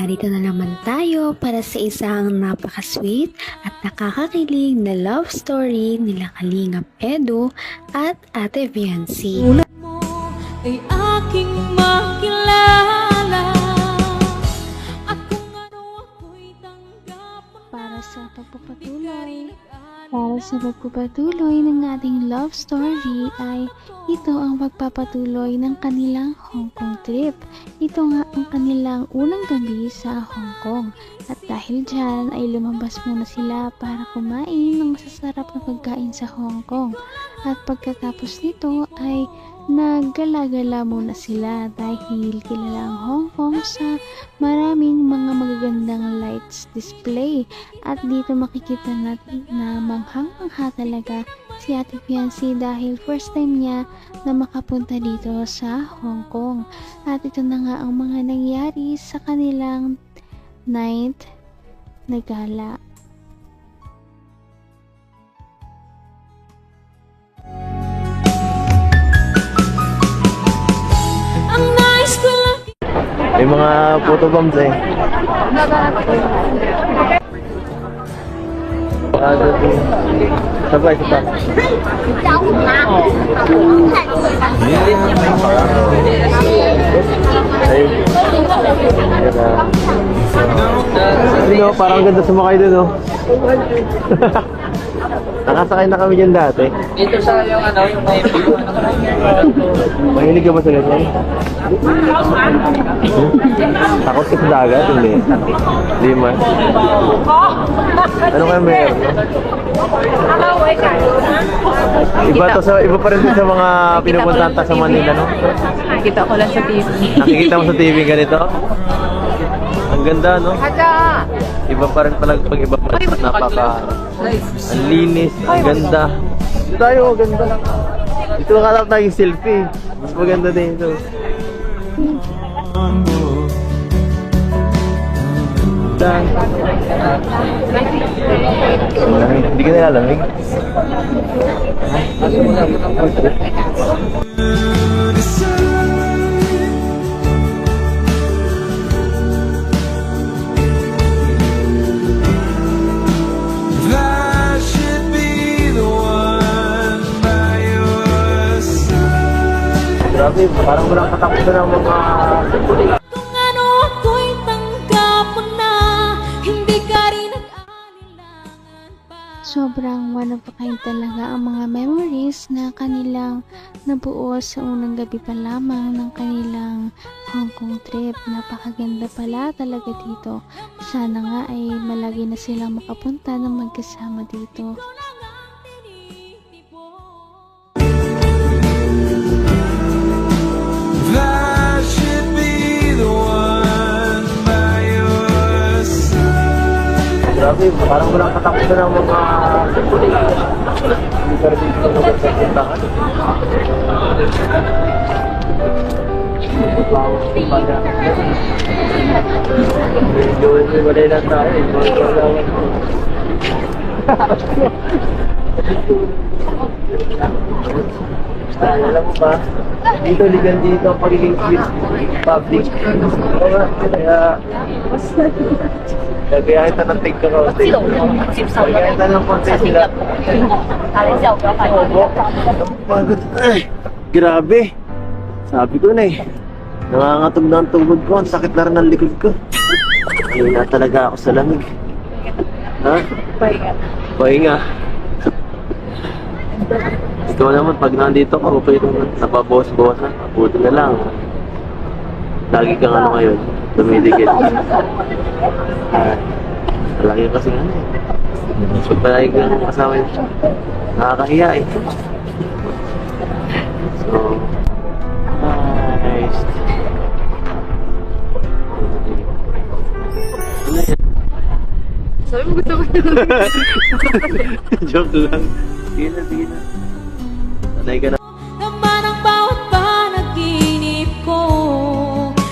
Narito na naman tayo para sa isang napaka-sweet at nakakakilig na love story nila Kalingap Edu at Ate Viancy. Una mo ay aking makilala at kung ano ako'y tanggap para sa pagpapatuloy ng ating love story ay ito ang pagpapatuloy ng kanilang Hong Kong trip. Ito nga ang kanilang unang gabi sa Hong Kong at dahil dyan ay lumabas muna sila para kumain ng masasarap na pagkain sa Hong Kong at pagkatapos nito ay naggala-gala muna sila dahil kilala ang Hong Kong sa maraming mga magagandang lights display at dito makikita natin na manghang-mangha talaga si Ate Viancy dahil first time niya na makapunta dito sa Hong Kong at ito na nga ang mga nangyari sa kanilang night na gala. May mga photo bombs eh. Sabay, sabay. Ay, parang ganda sumakay dun, oh. Nakasakay na kami dyan dati. Dito sa yung may Mahilig ka ba sa ganyan? Takot ka sa dagat? Hindi. Hindi man. Ano kaya meron? Iba pa rin sa mga pinupuntahan sa Manila, no? Nakikita ko lang sa TV. Nakikita mo sa TV ganito? Ang ganda, no? Iba pa rin pala pag iba pa rin. Ang linis, ang ganda. Dito tayo, ganda lang. Dito nakatap tayong selfie. Mas maganda din ito. Hindi ka nilalamig? Grabe, parang walang katapusan ng mga... kung ano ako'y tanggap mo na hindi ka rin nag-alinlangan pa. Sobrang one of a kind talaga ang mga memories na kanilang nabuo sa unang gabi pa lamang ng kanilang Hong Kong trip. Napakaganda pala talaga dito. Sana nga ay malagi na silang makapunta ng magkasama dito. Grabe, parang walang katapusan ng mga... Hindi ka rin dito sa puntahan. Medyo walay lang tayo. Alam mo ba, dito ligan dito ang pagiging public. Kaya kita ng tig ka kaunti. Kaya kita ng konti sila. Pagod. Ay, grabe. Sabi ko na eh. Nangangatog na ang tungkod ko. Ang sakit na rin ang likod ko. Ayun na talaga ako sa lamig. Ha? Pahinga. Ikaw naman, pag nandito ka, okay naman. Napabawas-bawasan. Buti na lang. Lagi kang ano ngayon. Dumidikit. Lagi kasi ano eh. Pag palagi kang kasama yun, nakakahiya eh. So, nice. Ano yan? Sabi mo gusto ko Joke lang. Sige na, sige na. Sanay ka na. Naman ang bawat panaginip ko,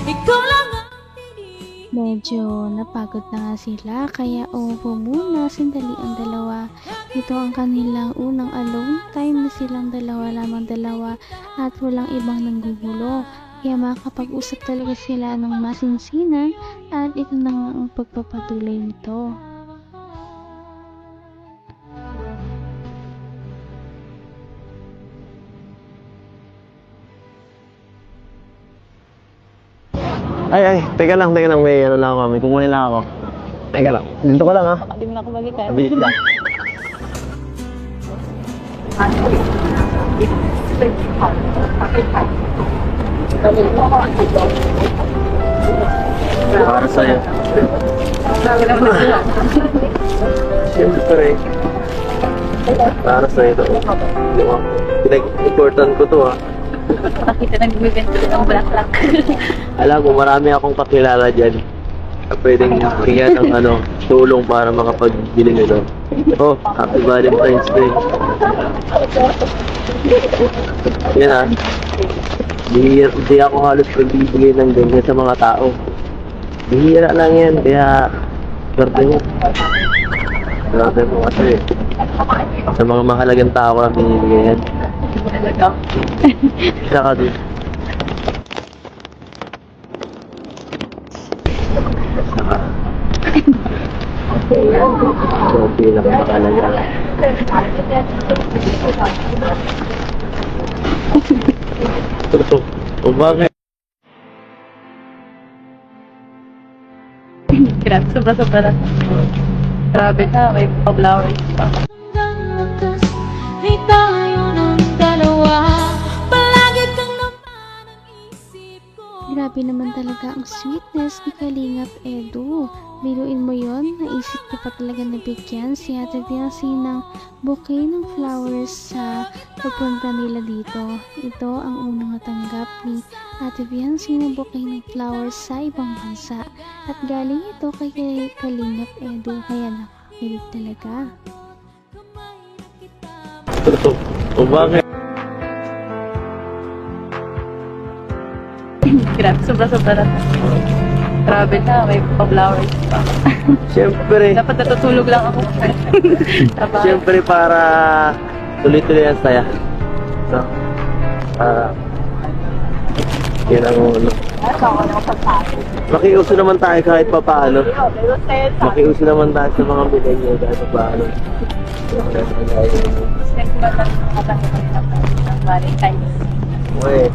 ikaw lang ang tinig. Medyo napagod na nga sila kaya uupo muna sandali ang dalawa. Ito ang kanilang unang alone time na silang dalawa lamang at walang ibang nanggugulo. Kaya makakapag-usap talaga sila ng masinsinan at ito na nga ang pagpapatuloy nito. Ay, teka lang, may ano lang ako, may kukunin lang ako. Teka lang, dito ka lang ha. Hindi mo na ako magitan. Mabilis lang. Para sa'yo. Siyempre. Para sa'yo ito. Pinag-important ko to ha. Nakita nagbibenta ng black. Alam mo, marami akong kakilala dyan na pwedeng bigyan ng tulong para makapagbili nito. Oh, Happy Valentine's Day. Yan ha. Hindi ako halos pagbibigay ng ganyan sa mga tao. Bihira lang yan, kaya swerte mo. Swerte mo kasi sa mga mahalagang tao ko lang binibigay yan. Isa ka din. Saka so, pinakamahalaga. O bakit? Grabe, sobra-sobra na. Grabe na, may flowers pa. Hanggang wakas ay tayo ng dalawa. Palagi kang naman ang isip ko. Grabe naman talaga ang sweetness ni Kalingap Edu. Biruin mo yon, naisip niya pa talaga na bigyan si Ate Biancy ng bouquet ng flowers sa pagpunta nila dito. Ito ang unang natanggap ni Ate Biancy ng bouquet ng flowers sa ibang bansa. At galing ito kay Kalingap Edu, kaya nakakilig talaga. O bakit? Grabe, sobra-sobra na. Grabe na, may flowers pa. Siyempre. Dapat natutulog lang ako. Siyempre para tuloy-tuloy ang saya. No? Yan ang makiuso naman tayo kahit pa paano. Makiuso naman tayo sa mga millennial kahit pa paano. Next month lang ng Valentine's. Uy.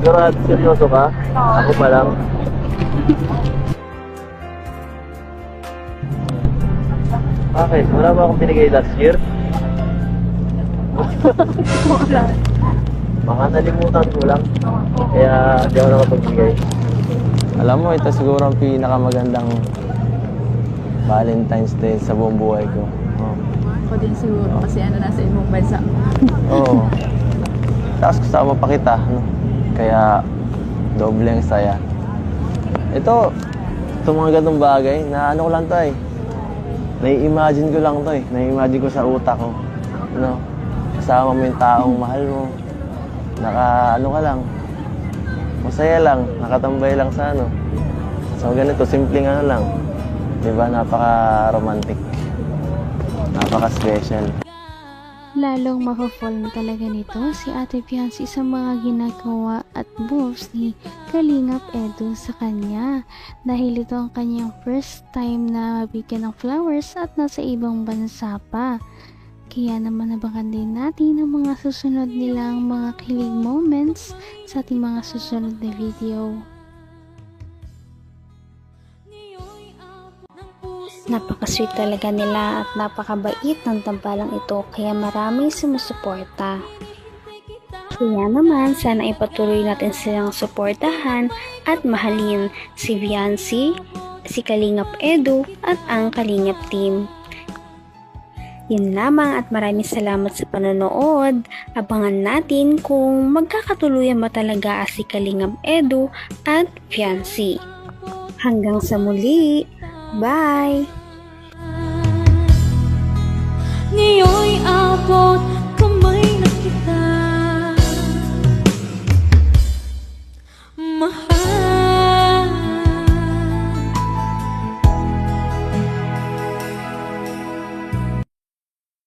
Sigurado seryoso ka? Ako pa lang. Bakit? Wala ba akong binigay last year? Wala. Baka nalimutan ko lang. Kaya di ako nakapagbigay. Alam mo, ito siguro ang pinakamagandang Valentine's Day sa buong buhay ko. Oh. Ako din siguro kasi nasa ibang bansa. Oo. Tapos kasama pa kita, no? Kaya doble ang saya. Ito mga ganung bagay na ko lang to eh. Nai-imagine ko lang to eh. Nai-imagine ko sa utak ko. No? Kasama mo yung taong mahal mo. Ka lang. Masaya lang. Nakatambay lang sa So ganito, simpleng lang. Diba? Napaka-romantic. Napaka-special. Lalong mapafall na talaga nito si Ate Biancy sa mga ginagawa at moves ni Kalingap Edu sa kanya. Dahil ito ang kanyang first time na mabigyan ng flowers at nasa ibang bansa pa. Kaya naman nabangan din natin ang mga susunod nilang mga kilig moments sa ating mga susunod na video. Napaka-sweet talaga nila at napakabait ng tambalang ito kaya maraming sumusuporta. Kaya naman sana ipatuloy natin silang suportahan at mahalin si Biancy, si Kalingap Edu at ang Kalingap team. Yun lamang at maraming salamat sa panonood. Abangan natin kung magkakatuluyan ba talaga si Kalingap Edu at Biancy. Hanggang sa muli! Bye! Ngayon'y abot